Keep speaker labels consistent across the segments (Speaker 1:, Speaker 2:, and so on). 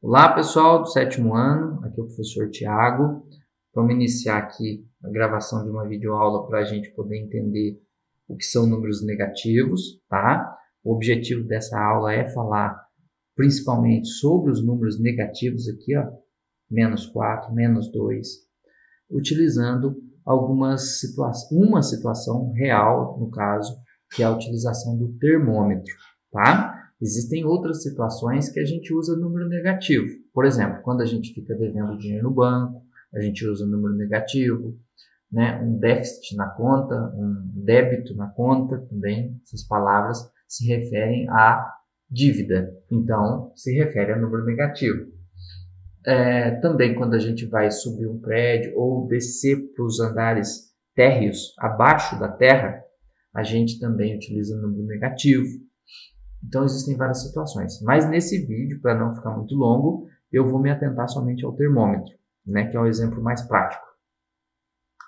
Speaker 1: Olá, pessoal do sétimo ano, aqui é o professor Tiago. Vamos iniciar aqui a gravação de uma videoaula para a gente poder entender o que são números negativos, tá? O objetivo dessa aula é falar principalmente sobre os números negativos aqui, ó, -4, -2, utilizando uma situação real, no caso, que é a utilização do termômetro, tá? Existem outras situações que a gente usa número negativo. Por exemplo, quando a gente fica devendo dinheiro no banco, a gente usa número negativo, né? Um déficit na conta, um débito na conta também. Essas palavras se referem à dívida, então se refere a número negativo. Também quando a gente vai subir um prédio ou descer para os andares térreos, abaixo da terra, a gente também utiliza número negativo. Então, existem várias situações. Mas nesse vídeo, para não ficar muito longo, eu vou me atentar somente ao termômetro, né, que é o exemplo mais prático.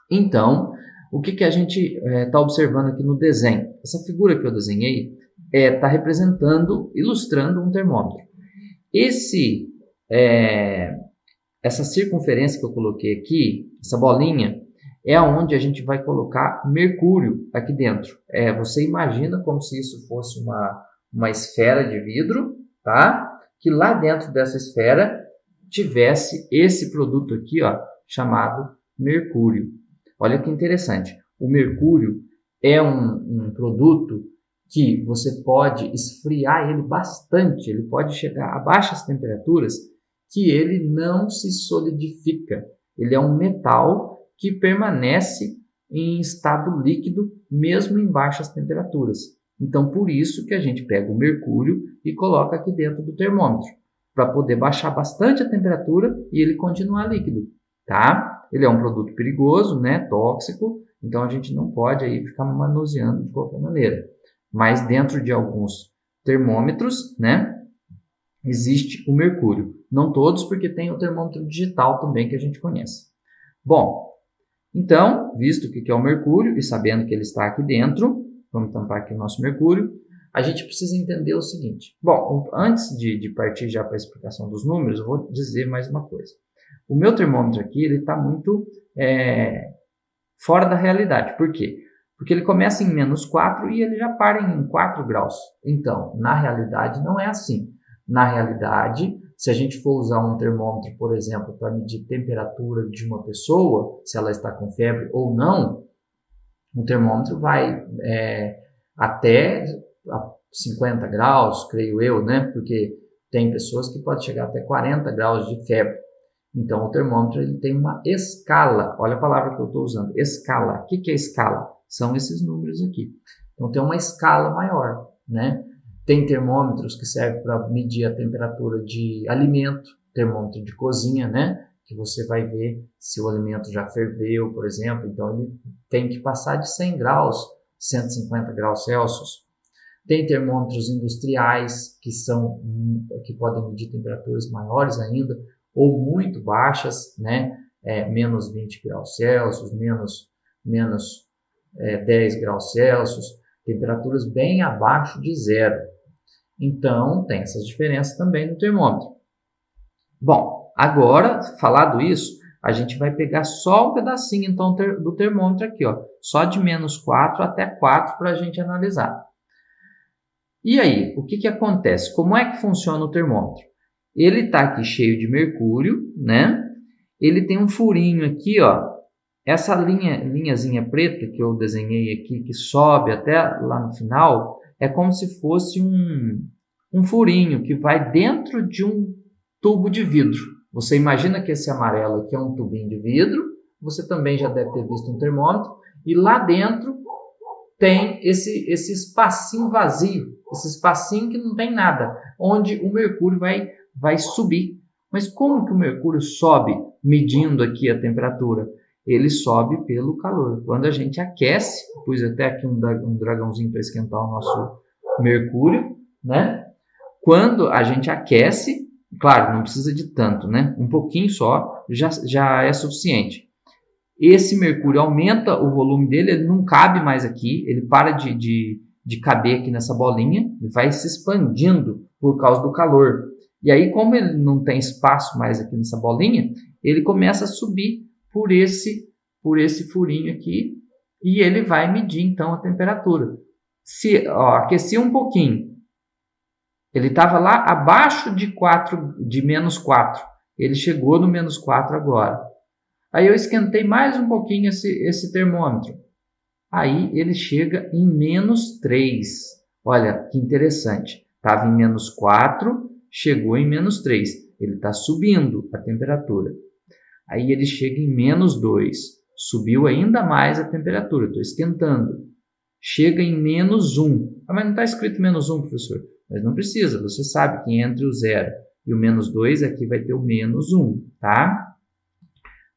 Speaker 1: Então, o que a gente está observando aqui no desenho? Essa figura que eu desenhei está representando, ilustrando um termômetro. Essa circunferência que eu coloquei aqui, essa bolinha, é onde a gente vai colocar mercúrio aqui dentro. Você imagina como se isso fosse uma esfera de vidro, tá? Que lá dentro dessa esfera tivesse esse produto aqui, ó, chamado mercúrio. Olha que interessante. O mercúrio é um produto que você pode esfriar ele bastante, ele pode chegar a baixas temperaturas que ele não se solidifica. Ele é um metal que permanece em estado líquido mesmo em baixas temperaturas. Então, por isso que a gente pega o mercúrio e coloca aqui dentro do termômetro, para poder baixar bastante a temperatura e ele continuar líquido, tá? Ele é um produto perigoso, né? Tóxico, então a gente não pode aí ficar manuseando de qualquer maneira. Mas dentro de alguns termômetros, né, existe o mercúrio. Não todos, porque tem o termômetro digital também que a gente conhece. Bom, então, visto que é o mercúrio e sabendo que ele está aqui dentro, vamos tampar aqui o nosso mercúrio, a gente precisa entender o seguinte. Bom, antes de partir já para a explicação dos números, eu vou dizer mais uma coisa. O meu termômetro aqui ele está muito fora da realidade. Por quê? Porque ele começa em -4 e ele já para em 4 graus. Então, na realidade, não é assim. Na realidade, se a gente for usar um termômetro, por exemplo, para medir temperatura de uma pessoa, se ela está com febre ou não, o termômetro vai até 50 graus, creio eu, né? Porque tem pessoas que podem chegar até 40 graus de febre. Então, o termômetro ele tem uma escala. Olha a palavra que eu estou usando, escala. O que é escala? São esses números aqui. Então, tem uma escala maior, né? Tem termômetros que servem para medir a temperatura de alimento, termômetro de cozinha, né? Que você vai ver se o alimento já ferveu, por exemplo. Então, ele tem que passar de 100 graus, 150 graus Celsius. Tem termômetros industriais que podem medir temperaturas maiores ainda, ou muito baixas, né? Menos 20 graus Celsius, menos 10 graus Celsius, temperaturas bem abaixo de zero. Então, tem essas diferenças também no termômetro. Bom, agora, falado isso, a gente vai pegar só um pedacinho então, do termômetro aqui, ó, só de -4 até 4 para a gente analisar. E aí, o que acontece? Como é que funciona o termômetro? Ele está aqui cheio de mercúrio, né? Ele tem um furinho aqui, ó. Essa linhazinha preta que eu desenhei aqui, que sobe até lá no final, é como se fosse um furinho que vai dentro de um tubo de vidro. Você imagina que esse amarelo aqui é um tubinho de vidro, você também já deve ter visto um termômetro, e lá dentro tem esse espacinho vazio, esse espacinho que não tem nada, onde o mercúrio vai subir. Mas como que o mercúrio sobe medindo aqui a temperatura? Ele sobe pelo calor. Quando a gente aquece, pus até aqui um dragãozinho para esquentar o nosso mercúrio, né? Quando a gente aquece, claro, não precisa de tanto, né? Um pouquinho só já é suficiente. Esse mercúrio aumenta o volume dele, ele não cabe mais aqui, ele para de caber aqui nessa bolinha, ele vai se expandindo por causa do calor. E aí, como ele não tem espaço mais aqui nessa bolinha, ele começa a subir por esse furinho aqui e ele vai medir então a temperatura. Se aquecer um pouquinho, ele estava lá abaixo de menos 4, ele chegou no menos 4 agora. Aí eu esquentei mais um pouquinho esse termômetro. Aí ele chega em menos 3. Olha que interessante. Estava em menos 4, chegou em menos 3. Ele está subindo a temperatura. Aí ele chega em menos 2. Subiu ainda mais a temperatura. Estou esquentando. Chega em menos 1. Ah, mas não está escrito menos 1, professor. Mas não precisa. Você sabe que entre o 0 e o menos 2 aqui vai ter o menos 1. Tá?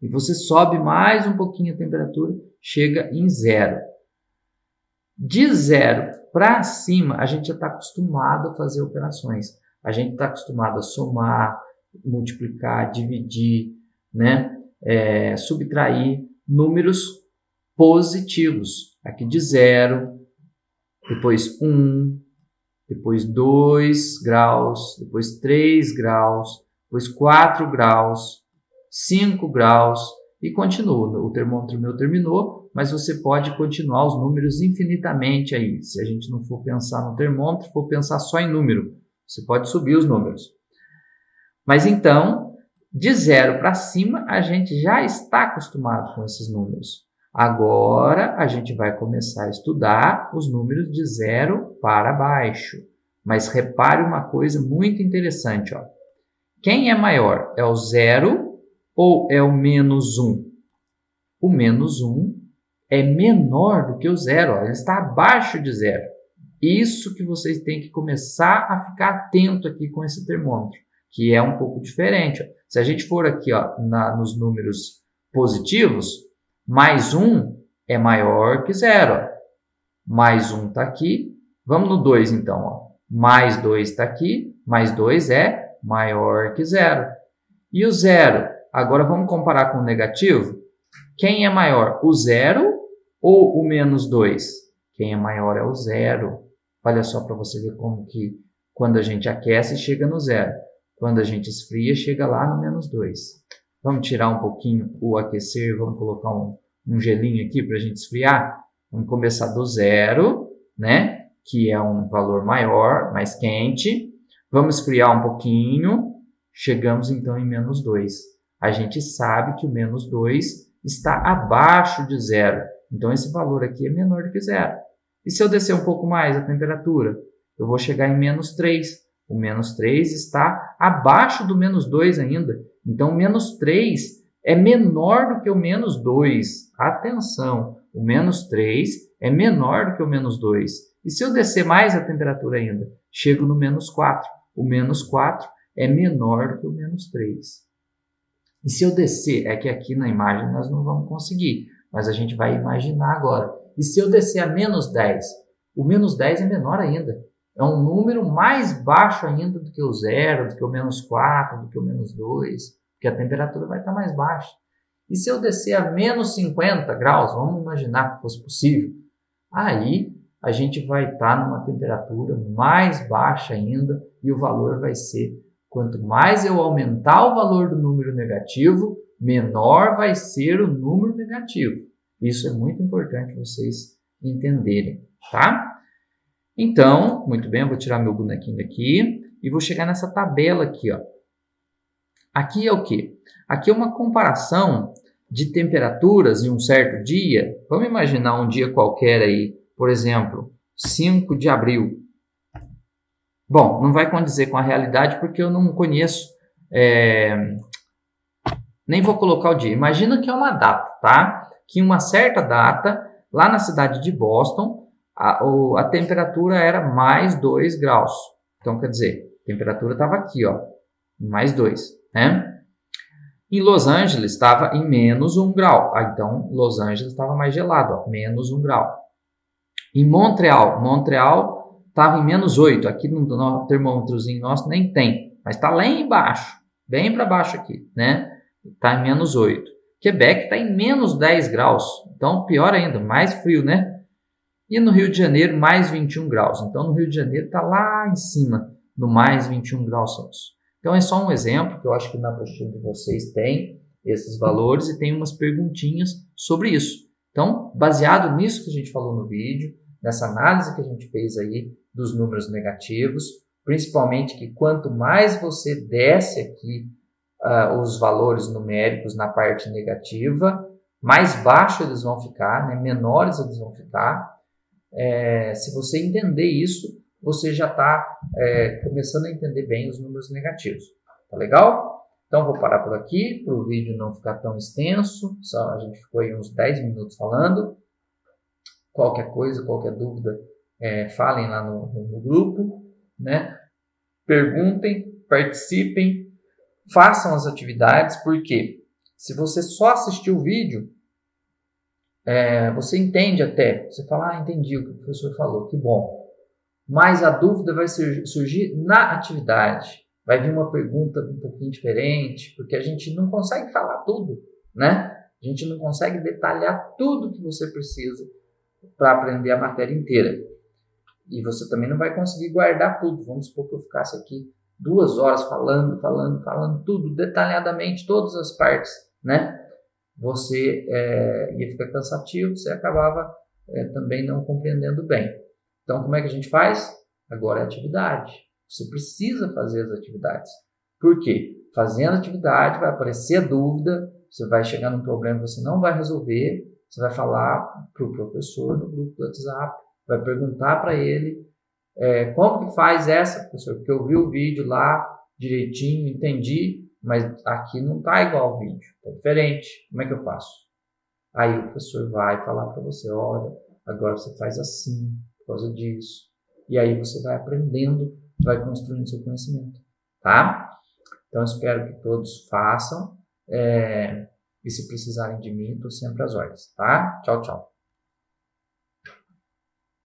Speaker 1: E você sobe mais um pouquinho a temperatura. Chega em 0. De 0 para cima, a gente já está acostumado a fazer operações. A gente está acostumado a somar, multiplicar, dividir, né? Subtrair números positivos. Aqui de 0, depois 1, depois 2 graus, depois 3 graus, depois 4 graus, 5 graus e continua. O termômetro meu terminou, mas você pode continuar os números infinitamente aí. Se a gente não for pensar no termômetro, for pensar só em número, você pode subir os números. Mas então, de 0 para cima, a gente já está acostumado com esses números. Agora, a gente vai começar a estudar os números de 0 para baixo. Mas repare uma coisa muito interessante. Ó. Quem é maior? É o 0 ou é o menos 1? O menos 1 é menor do que o 0. Ó. Ele está abaixo de 0. Isso que vocês têm que começar a ficar atento aqui com esse termômetro, que é um pouco diferente. Ó. Se a gente for aqui nos números positivos, mais 1 é maior que 0. Ó. Mais 1 está aqui. Vamos no 2 então. Ó. Mais 2 está aqui. Mais 2 é maior que 0. E o 0? Agora vamos comparar com o negativo. Quem é maior, o 0 ou o menos 2? Quem é maior é o 0. Olha só para você ver como que quando a gente aquece chega no 0. Quando a gente esfria chega lá no menos 2. Vamos tirar um pouquinho o aquecer, vamos colocar um gelinho aqui para a gente esfriar. Vamos começar do 0, né? Que é um valor maior, mais quente. Vamos esfriar um pouquinho. Chegamos então em menos 2. A gente sabe que o menos 2 está abaixo de 0. Então, esse valor aqui é menor do que 0. E se eu descer um pouco mais a temperatura? Eu vou chegar em menos 3. O menos 3 está abaixo do menos 2 ainda. Então, o menos 3 é menor do que o menos 2. Atenção, o menos 3 é menor do que o menos 2. E se eu descer mais a temperatura ainda? Chego no menos 4. O menos 4 é menor do que o menos 3. E se eu descer, é que aqui na imagem nós não vamos conseguir, mas a gente vai imaginar agora. E se eu descer a menos 10? O menos 10 é menor ainda. É um número mais baixo ainda do que o 0, do que o menos 4, do que o menos 2, porque a temperatura vai estar mais baixa. E se eu descer a menos 50 graus, vamos imaginar que fosse possível, aí a gente vai estar numa temperatura mais baixa ainda e o valor vai ser, quanto mais eu aumentar o valor do número negativo, menor vai ser o número negativo. Isso é muito importante vocês entenderem, tá? Então, muito bem, eu vou tirar meu bonequinho daqui e vou chegar nessa tabela aqui, ó. Aqui é o quê? Aqui é uma comparação de temperaturas em um certo dia. Vamos imaginar um dia qualquer aí, por exemplo, 5 de abril. Bom, não vai condizer com a realidade porque eu não conheço, nem vou colocar o dia. Imagina que é uma data, tá? Que em uma certa data, lá na cidade de Boston, a temperatura era mais 2 graus. Então, quer dizer, a temperatura estava aqui, ó, mais 2, né? Em Los Angeles estava em menos 1 grau. Então, Los Angeles estava mais gelado, ó, menos 1 grau. Em Montreal estava em menos 8. Aqui no termômetrozinho nosso nem tem, mas está lá embaixo, bem para baixo aqui, né? Está em menos 8. Quebec está em menos 10 graus. Então, pior ainda, mais frio, né? E no Rio de Janeiro, mais 21 graus. Então, no Rio de Janeiro está lá em cima, no mais 21 graus Celsius. Então é só um exemplo, que eu acho que na apostila de vocês tem esses valores e tem umas perguntinhas sobre isso. Então, baseado nisso que a gente falou no vídeo, nessa análise que a gente fez aí dos números negativos, principalmente que quanto mais você desce aqui os valores numéricos na parte negativa, mais baixo eles vão ficar, né? Menores eles vão ficar. Se você entender isso, você já está começando a entender bem os números negativos. Tá legal? Então, vou parar por aqui, para o vídeo não ficar tão extenso. A gente ficou aí uns 10 minutos falando. Qualquer coisa, qualquer dúvida, falem lá no grupo, né? Perguntem, participem, façam as atividades, porque se você só assistir o vídeo, você entende até. Você fala, entendi o que o professor falou, que bom. Mas a dúvida vai surgir na atividade. Vai vir uma pergunta um pouquinho diferente, porque a gente não consegue falar tudo, né? A gente não consegue detalhar tudo que você precisa para aprender a matéria inteira. E você também não vai conseguir guardar tudo. Vamos supor que eu ficasse aqui 2 horas falando tudo detalhadamente, todas as partes, né? Você ia ficar cansativo, você acabava também não compreendendo bem. Então, como é que a gente faz? Agora é atividade. Você precisa fazer as atividades. Por quê? Fazendo atividade, vai aparecer a dúvida, você vai chegar num problema que você não vai resolver, você vai falar para o professor no grupo do WhatsApp, vai perguntar para ele como que faz essa, professor? Porque eu vi o vídeo lá direitinho, entendi, mas aqui não está igual ao vídeo, está diferente. Como é que eu faço? Aí o professor vai falar para você, olha, agora você faz assim, por causa disso. E aí você vai aprendendo, vai construindo seu conhecimento, tá? Então, espero que todos façam. E se precisarem de mim, estou sempre às ordens, tá? Tchau, tchau.